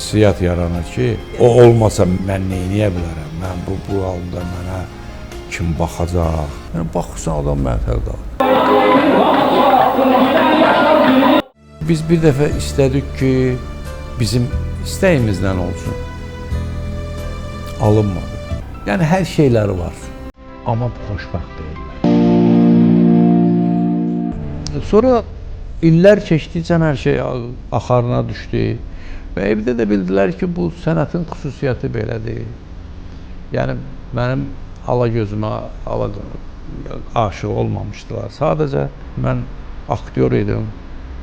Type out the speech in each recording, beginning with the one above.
hissiyat yaranır ki, o olmasa mən neyniyə bilərəm? Mən bu halda mənə kim baxacaq? Yəni, baxırsan adam məhtəl qalır. Biz bir dəfə istədik ki, bizim istəyimizdən olsun. Alınmadı. Yəni, hər şeyləri var. Amma xoşbəxt deyirlər. Sonra illər keçdikcə hər şey axarına düşdü və evdə də bildilər ki, bu sənətin xüsusiyyəti belədir. Yəni, mənim ala-gözümə aşıq olmamışdılar. Sadəcə mən aktyor idim.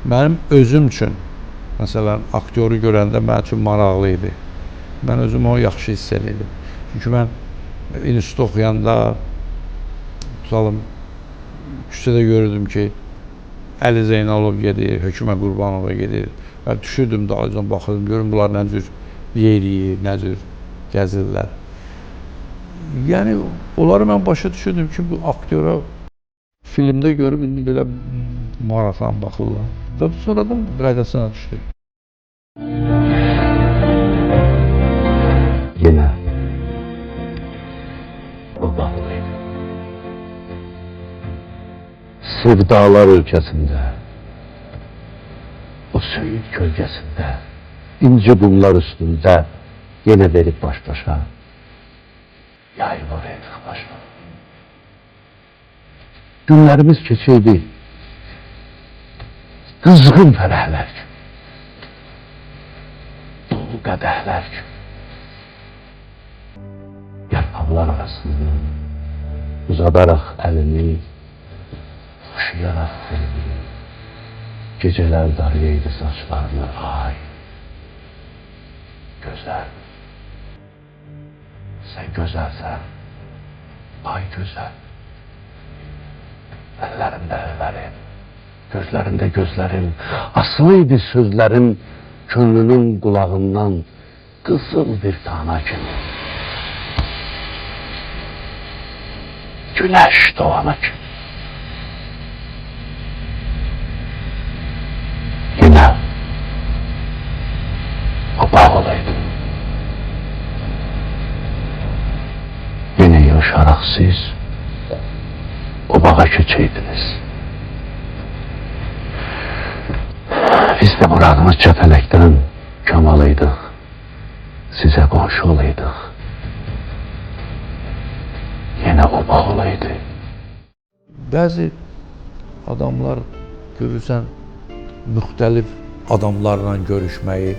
Mənim özüm üçün, məsələn, aktyoru görəndə mənim üçün maraqlı idi. Mən özümü o yaxşı hiss edirdim. Çünki mən institut oxuyanda, tutalım, küçədə görürdüm ki, Əli Zeynalov gedir, Hökümə Qurbanova gedir. Və düşürdüm, dağıcan baxırdım, görüm bunlar nə cür yeriyir, nə cür gəzirlər. Yəni, onları mən başa düşürdüm ki, bu aktyora filmdə görüb, indi belə maraqlan baxırlar. Və sonradan qaydasına düşdü. Yenə o bağlıydı. Sevdalar ülkəsində, o söyüd kölgəsində, inci qumlar üstündə yenə verib baş-başa yayılır ediq başına. Günlərimiz keçəydi, qızğın fərəhlər kimi, dolu qədəhlər kimi. Yarpaqlar arasında uzadaraq əlini, oxşayaraq telini, gecələr darıyaydı saçlarını, ay, gözəl. Sən gözəlsən, ay gözəl. Əllərində əllərim, gözlərində gözlərim, asılıydı sözlərim, könlünün qulağından qızıl bir tana kimi. Güneş doğana kimi. Yine o bağlıydı. Yine yuşarak siz o bağa köçeydiniz. Biz de muradımızca felekten kömalıydık. Size komşu olaydık. Yine o bağlıydı. Bəzi adamlar görürsən, müxtəlif adamlarla görüşməyi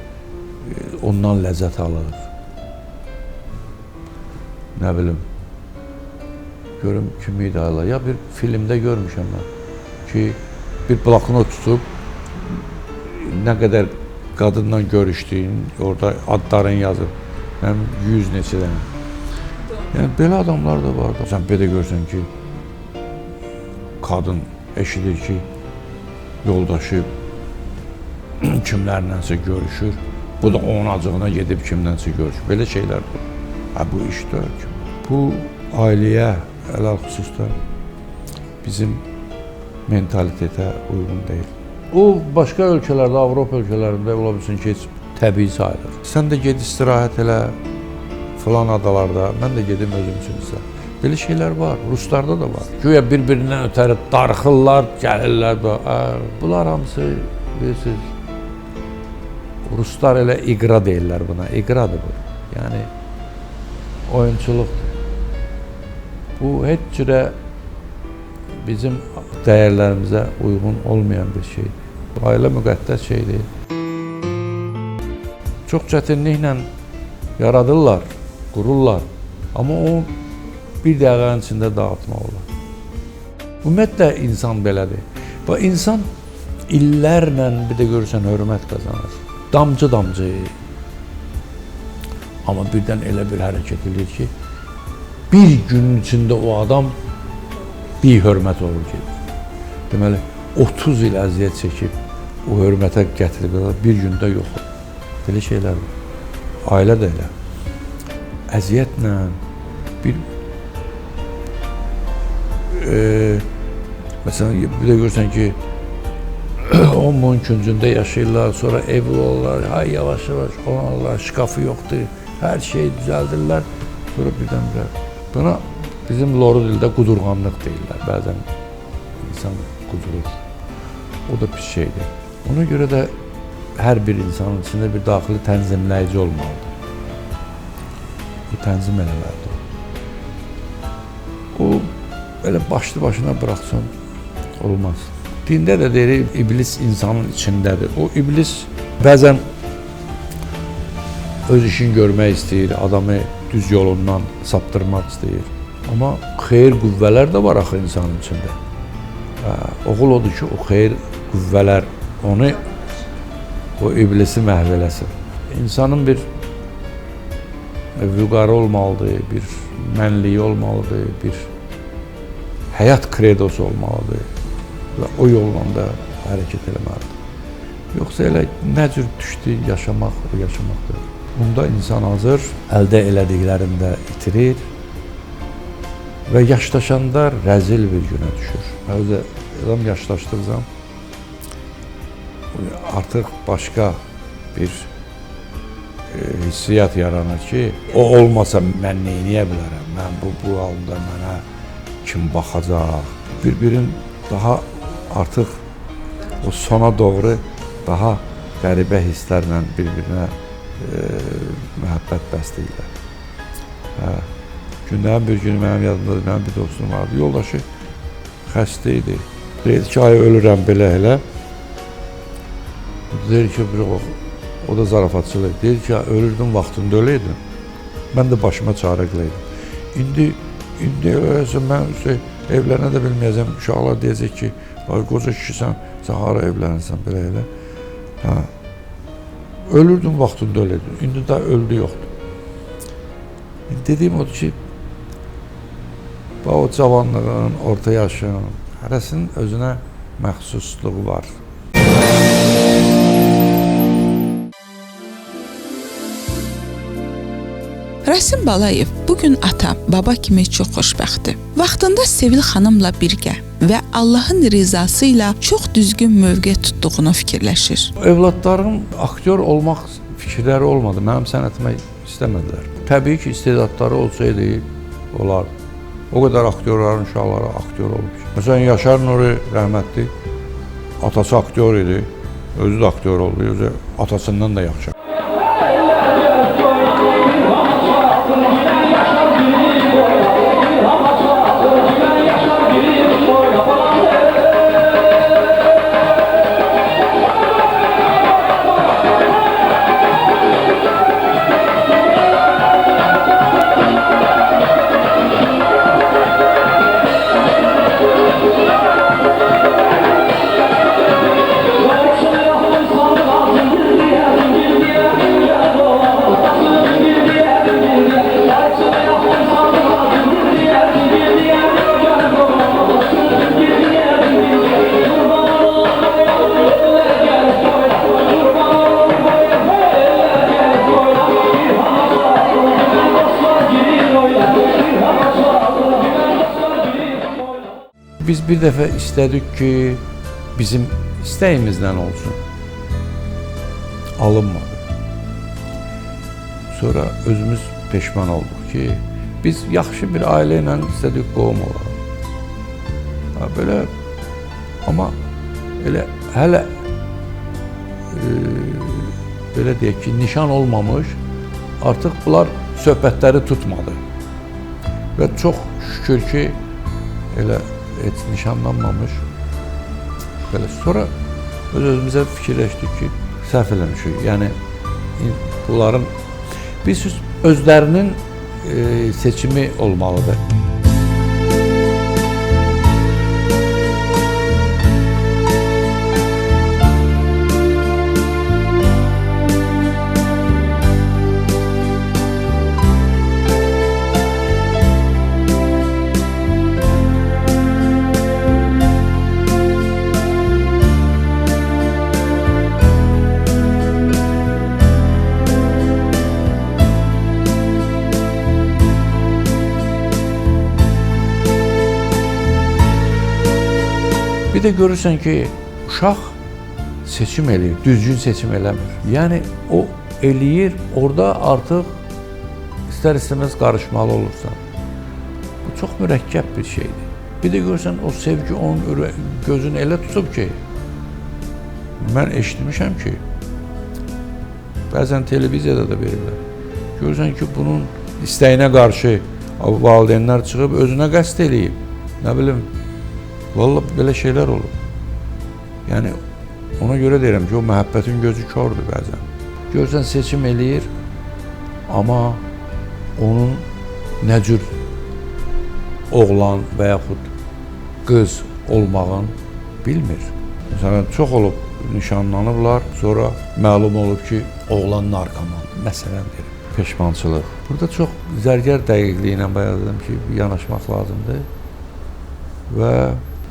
ondan ləzzət alır. Nə bilim, görüm kimi iddialar. Ya bir filmdə görmüşəm mən ki, bir bloknot tutub nə qədər qadınla görüşdüyün, orada adların yazıb. Mənim 100 neçə dənə. Yəni, belə adamlar da var da. Sən belə görsən ki, qadın eşidir ki, yoldaşı kimlərlənsə görüşür, bu da onun acığına gedib kimlənsə görüşür. Belə şeylər var. Bu iş deyil ki. Bu ailəyə, ələlxüsusda bizim mentalitetə uyğun deyil. O, başqa ölkələrdə, Avropa ölkələrində ola bilsin ki, heç təbii sayılır. Sən də ged istirahət elə filan adalarda, mən də gedim özüm üçün istəyir. Belə şeylər var, Ruslarda da var. Güya bir-birindən ötəri darxırlar, gəlirlər. Bunlar hamısı, bilirsiniz, Ruslar elə iqra deyirlər buna, iqradır bu. Yəni, oyunçuluqdur. Bu, heç cürə bizim dəyərlərimizə uyğun olmayan bir şeydir. Ailə müqəddəs şeydir. Çox çətinliklə yaradırlar, qururlar. Amma o bir dəqiqənin içində dağıtmaq olar. Ümumiyyətlə, insan belədir. Və insan illərlə bir də görürsən, hörmət qazanır. Damcı-damcı. Amma birdən elə bir hərəkət edir ki, bir günün içində o adam bir hörmət olur gedir. Deməli, 30 il əziyyət çəkib, o hörmətə gətirib, bir gündə yox olur. Belə şeylər var. Ailə də elə. Əziyyətlə bir məsələn, bir də görürsən ki, 10 bunun küncündə yaşayırlar, sonra evli olurlar, hay yavaş-yavaş onarlar, şkafı yoxdur, hər şeyi düzəldirlər. Sonra birdən-birə buna bizim loru dildə qudurğanlıq deyirlər. Bəzən insan qudurur. O da pis şeydir. Ona görə də hər bir insanın içində bir daxili tənzimləyici olmalıdır. Bu tənzim eləməlidir. O belə başlı başına bıraxsan olmaz. Dində də deyir, iblis insanın içindədir. O iblis bəzən öz işini görmək istəyir, adamı düz yolundan saptırmaq istəyir. Amma xeyir qüvvələr də var axı insanın içində. Oğul odur ki, o xeyir qüvvələr onu, o iblisi məhv eləsin. İnsanın bir vüqarı olmalıdır, bir mənliyi olmalıdır, bir həyat kredosu olmalıdır və o yolla da hərəkət eləməlidir. Yoxsa elə nə cür düşdü yaşamaq, o yaşamaqdır. Bunda insan hazır əldə elədiklərində itirir və yaşlaşanda rəzil bir günə düşür. Özə adam yaşlaşdıqca artıq başqa bir hissiyat yaranır ki, o olmasa mən neyniyə bilərəm, mən bu halda mənə kim baxacaq? Bir-birin daha artıq o sona doğru daha qəribə hisslərlə bir-birinə məhəbbət bəsləyirlər. Gündən bir gün mənim yadımdadır, mənim bir dostum vardı, yoldaşı xəstə idi. Deyirdi ki, ay ölürəm belə elə. Deyir ki, o da zarafatçılıq. Deyir ki, ölürdüm vaxtında öyleydim. Mən də başıma çarə qılaydım. İndi öyleysə mən evlənə də bilməyəcəm. Uşaqlar deyəcək ki, qoca kişisən, sən hara evlənirsən belə elə. Ölürdüm vaxtında öyleydim. İndi də öldü yoxdur. Dediyim odur ki, o cavanlığın, orta yaşın, hərəsinin özünə məxsusluğu var. Rasim Balayev bugün ata, baba kimi çox xoşbəxtdir. Vaxtında Sevil xanımla birgə və Allahın rizası ilə çox düzgün mövqe tutduğunu fikirləşir. Evladlarım aktyor olmaq fikirləri olmadı. Mənim sənətimə istəmədilər. Təbii ki, istedadları olsaydı, olar. O qədər aktyorların uşaqları aktyor olub. Məsələn, Yaşar Nuri rəhmətli, atası aktyor idi, özü də aktyor oldu, özü atasından da yaxşı. Biz bir dəfə istədik ki, bizim istəyimizdən olsun. Alınmadı. Sonra özümüz peşman olduq ki, biz yaxşı bir ailə ilə istədik qohum olaraq. Belə, amma elə hələ belə deyək ki, nişan olmamış, artıq bunlar söhbətləri tutmadı. Və çox şükür ki, elə heç nişanlanmamış. Belə sonra öz-özümüzə fikirləşdik ki, səhv eləmişik. Yəni bunların bir özlərinin seçimi olmalıdır. Bir də görürsən ki, uşaq seçim eləyir, düzgün seçim eləmir. Yəni o eləyir, orada artıq istər-istəməz qarışmalı olursan. Bu çox mürəkkəb bir şeydir. Bir də görsən o sevgi onun gözünü elə tutub ki, mən eşitmişəm ki, bəzən televiziyada da verirlər. Görürsən ki, bunun istəyinə qarşı valideynlər çıxıb özünə qəsd eləyib. Nə bilim, vallahi belə şeylər olur. Yəni, ona görə deyirəm ki, o məhəbbətin gözü kördür bəzən. Görürsən, seçim eləyir, amma onun nə cür oğlan və yaxud qız olmağın bilmir. Məsələn, çox olub, nişanlanıblar, sonra məlum olub ki, oğlan narkomandır, məsələn deyirəm, peşmançılıq. Burada çox zərgər dəqiqliyi ilə bayaq dedim ki, yanaşmaq lazımdır və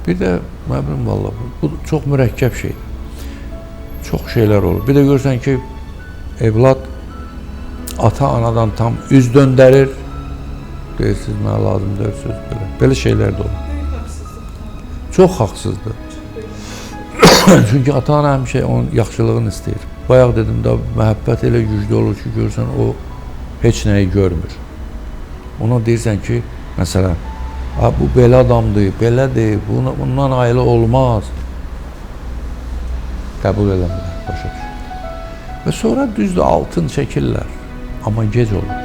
bir də, mən bilim, vallahi, bu çox mürəkkəb şeydir. Çox şeylər olur. Bir də görürsən ki, evlad ata-anadan tam üz döndərir, deyirsiniz, mənə lazımdır, söz belə. Belə şeylər də olur. Çox haqsızdır. Çünki ata-ana həmişə onun yaxşılığını istəyir. Bayaq dedim də, məhəbbət elə güclü olur ki, görürsən, o heç nəyi görmür. Ona deyirsən ki, məsələn, bu belə adamdır, belədir, bundan ayrı olmaz. Qəbul eləmirlər, başa düşür. Və sonra düzdür, altın çəkirlər, amma gec olur.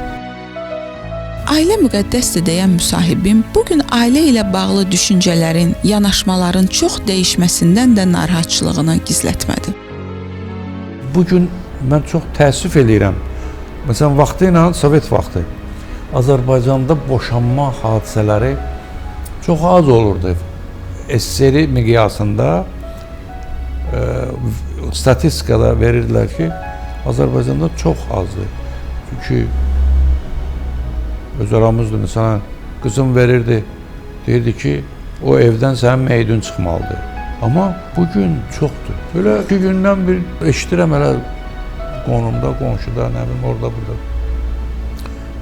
Ailə müqəddəsdir deyən müsahibim bugün ailə ilə bağlı düşüncələrin, yanaşmaların çox dəyişməsindən də narahatçılığını gizlətmədi. Bugün mən çox təəssüf eləyirəm. Məsələn, vaxtı ilə, Sovet vaxtı, Azərbaycanda boşanma hadisələri çox az olurdu. SSR miqyasında statistikada verirdilər ki, Azərbaycanda çox azdır. Çünki öz aramızdır, məsələn, qızım verirdi, deyirdi ki, o evdən sənin meydun çıxmalıdır. Amma bugün çoxdur. Böyle 2 gündən bir eşidirəm elə qonumda, qonşuda, nə bilim, orada, burada.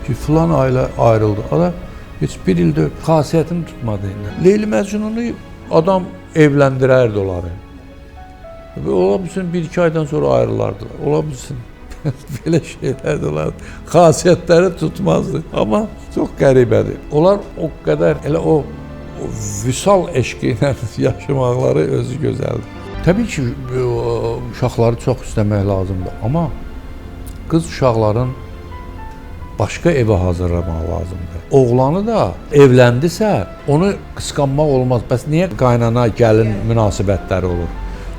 Ki, filan ailə ayrıldı. Ada heç 1 ildir xasiyyətini tutmadı. Leyli Məcnunu adam evləndirərdi onları. Ola bilsin 1-2 aydan sonra ayrılardılar. Ola bilsin belə şeylər də olardı. Xasiyyətləri tutmazdı. Amma çox qəribədir. Onlar o qədər elə o vüsal eşqi ilə yaşamaqları özü gözəldir. Təbii ki, uşaqları çox istəmək lazımdır. Amma qız uşaqların başqa evə hazırlamaq lazımdır. Oğlanı da evləndisə, onu qısqanmaq olmaz. Bəs niyə qaynana, gəlin münasibətləri olur?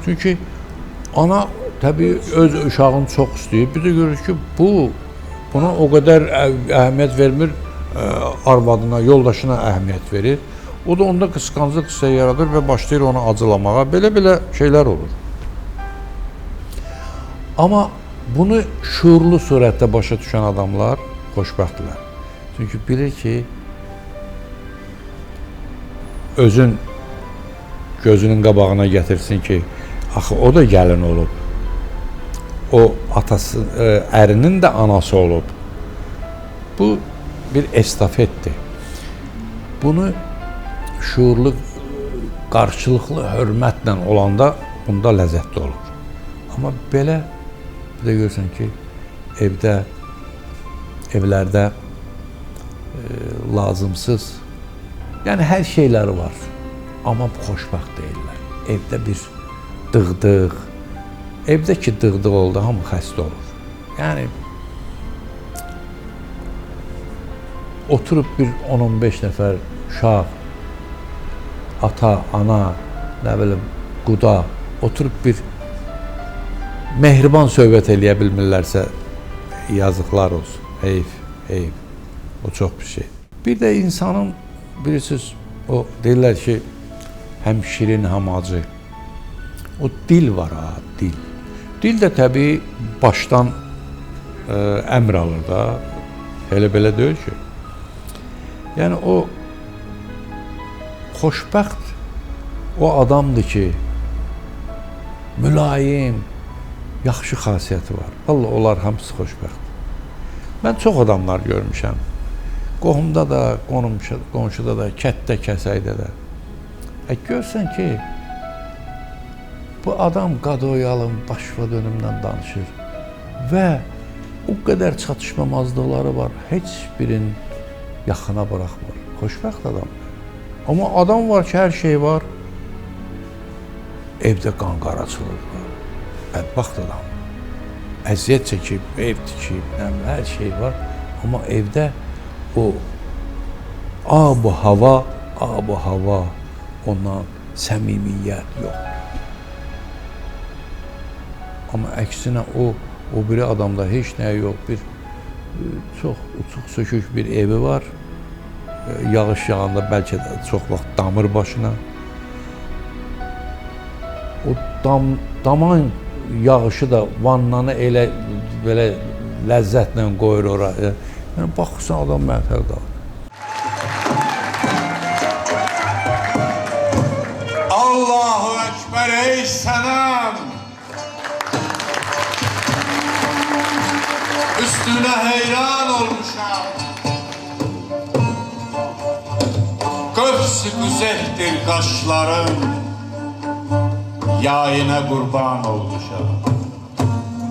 Çünki ana təbii öz uşağını çox istəyir. Bir də görür ki, buna o qədər əhəmiyyət vermir, arvadına, yoldaşına əhəmiyyət verir. O da onda qısqanclıq hissə yaradır və başlayır onu acılamağa. Belə şeylər olur. Amma bunu şuurlu surətdə başa düşən adamlar xoşbəxtdirlər. Çünki bilir ki, özün gözünün qabağına gətirsin ki, axı o da gəlin olub. O atası, ərinin də anası olub. Bu bir estafetdir. Bunu şuurlu, qarşılıqlı hörmətlə olanda bunda ləzzətli olur. Amma belə bir də görürsən ki, evlərdə lazımsız, yəni hər şeyləri var, amma xoşbəxt deyirlər. Evdə bir dığdıq, evdə ki dığdıq oldu, hamı xəstə olur. Yəni, oturub bir 10-15 nəfər uşaq, ata, ana, nə bilim, quda, oturub bir mehriban söhbət eləyə bilmirlərsə, yazıqlar olsun. Heyf. O çox bir şey. Bir də insanın, bilirsiniz, o deyirlər ki, həm şirin, həm acı. O dil var ha, dil. Dil də təbii başdan əmr alır da. Elə belə deyil ki. Yəni o xoşbəxt o adamdır ki, mülayim, yaxşı xasiyyəti var. Vallahi onlar hamısı xoşbəxt. Mən çox adamlar görmüşəm. Qohumda da, qonşuda da, kətdə, kəsəkdə də. Görsən ki, Bu adam Qadoyalın başva dönümdən danışır və o qədər çatışmamazlıqları var, heç birini yaxına buraxmır. Xoşbəxt adamdır. Amma adam var ki, hər şey var, evdə qanqaraçılıq var, bədbaxt adam. Əziyyət çəkib, ev tikib, hər şey var, amma evdə o ab-ı hava, ondan səmimiyyət yox. Amma əksinə o biri adamda heç nə yox, bir çox uçuq sökük bir evi var, yağış yağanda bəlkə də çox vaxt damır başına. O daman yağışı da vannanı elə belə ləzzətlə qoyur oraya. Yəni baxırsan adam məhtəl qalır. Allahu Ekber ey senem, üstüne heyran olmuşam. Göğsü güzeldir kaşların, yayına kurban olmuşam.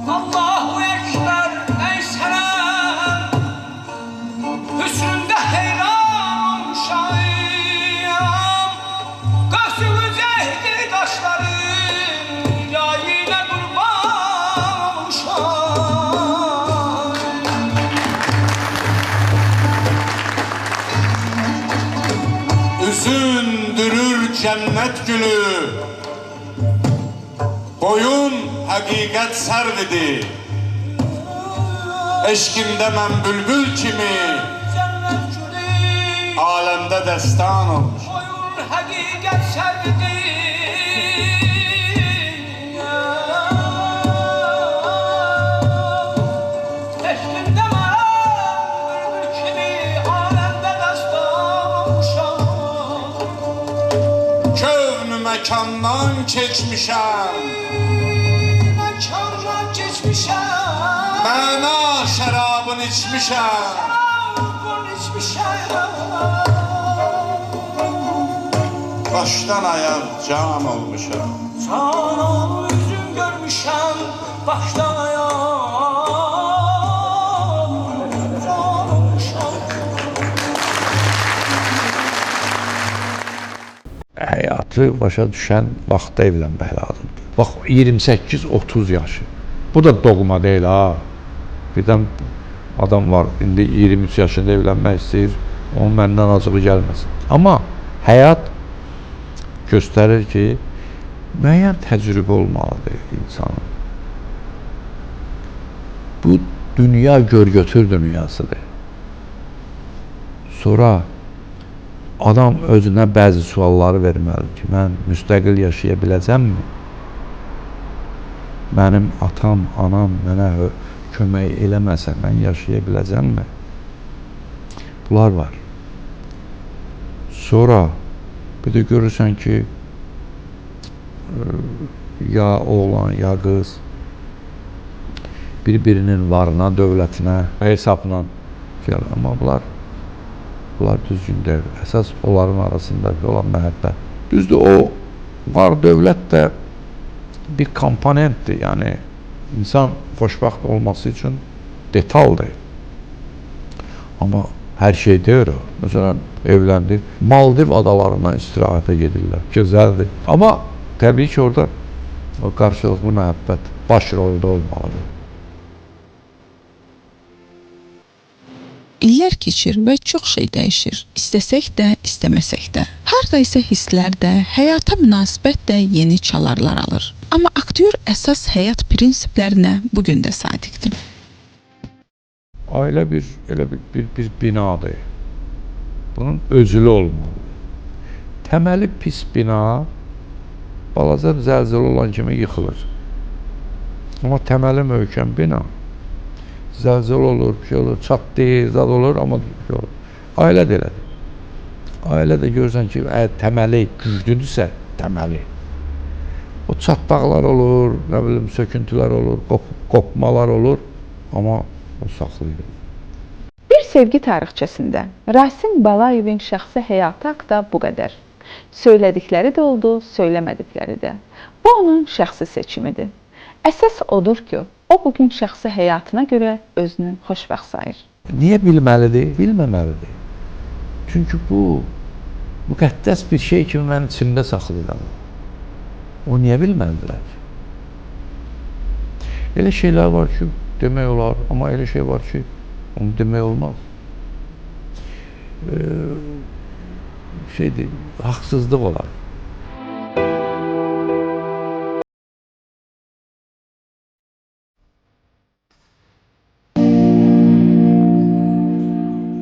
Allahu Ekber ey senem, hüsnünde heyran olmuşam. Göğsü güzeldir kaşların, yayına kurban olmuşam. Üzündürür cennet gülü, boyun hakikat servidi. Eşkinde men bülbül kimi, Cennet gülü, alemde destan olmuş. oyun hakikat servedi. Eşkinde ben bülbül kimi, alemde destan olmuşam. Kövnü mekandan geçmişem, Mekandan geçmişem, mana şarabın içmişem. şarabın içmişem. Baştan ayak can olmuşam. Canan yüzün görmüşem, baştan ayağa can olmuşam. Həyatı başa düşən vaxtda evlənmək lazımdır. Bax 28-30 yaşı. Bu da doğma deyil ha. Birdən adam var, indi 23 yaşında evlənmək istəyir, onun məndən acığı gəlməsin. Amma həyat göstərir ki, müəyyən təcrübə olmalıdır insanın. Bu dünya gör-götür dünyasıdır. Sonra adam özünə bəzi sualları verməlidir ki, mən müstəqil yaşaya biləcəmmi? Mənim atam, anam mənə kömək eləməsə, mən yaşaya biləcəmmi? Bunlar var. Sonra bir də görürsən ki, ya oğlan, ya qız bir-birinin varına, dövlətinə, hesabla gəlir. Amma bunlar düzgün deyil. Əsas onların arasında olan məhəbbət. Düzdür, o var dövlət də bir komponentdir. Yəni, insan xoşbəxt olması üçün detaldır. Amma hər şey deyir o. Məsələn, evləndi, Maldiv adalarına istirahətə gedirlər. Gözəldir. Amma təbii ki, orada o qarşılıqlı məhəbbət baş rolda olmalıdır. İllər keçir və çox şey dəyişir. İstəsək də, istəməsək də. Harda isə hisslər də, həyata münasibət də yeni çalarlar alır. Amma aktyor əsas həyat prinsiplərinə bu gün də sadiqdir. Ailə elə bir binadır. Bunun özülü olmalı. Təməli pis bina balaca zəlzələ olan kimi yıxılır. Amma təməli möhkəm bina zəlzələ olur, bir şey olur, çatlayır, zad olur, amma bir şey olur. Ailə də elədir. Ailə də görürsən ki, təməli güclüdürsə, təməli. O çatlaqlar olur, nə bilim, söküntülər olur, qopmalar olur, amma o saxlayır. Bir sevgi tarixçəsində Rasim Balayevin şəxsi həyatı haqqında bu qədər. Söylədikləri də oldu, söyləmədikləri də. Bu onun şəxsi seçimidir. Əsas odur ki, o bugün şəxsi həyatına görə özünü xoşbəxt sayır. Niyə bilməlidir? Bilməməlidir. Çünki bu müqəddəs bir şey kimi mənim içimdə saxlayıram. O niyə bilməlidirlər? Elə şeylər var ki, demək olar, amma elə şey var ki, onu demək olmaz. Haqsızlıq olar.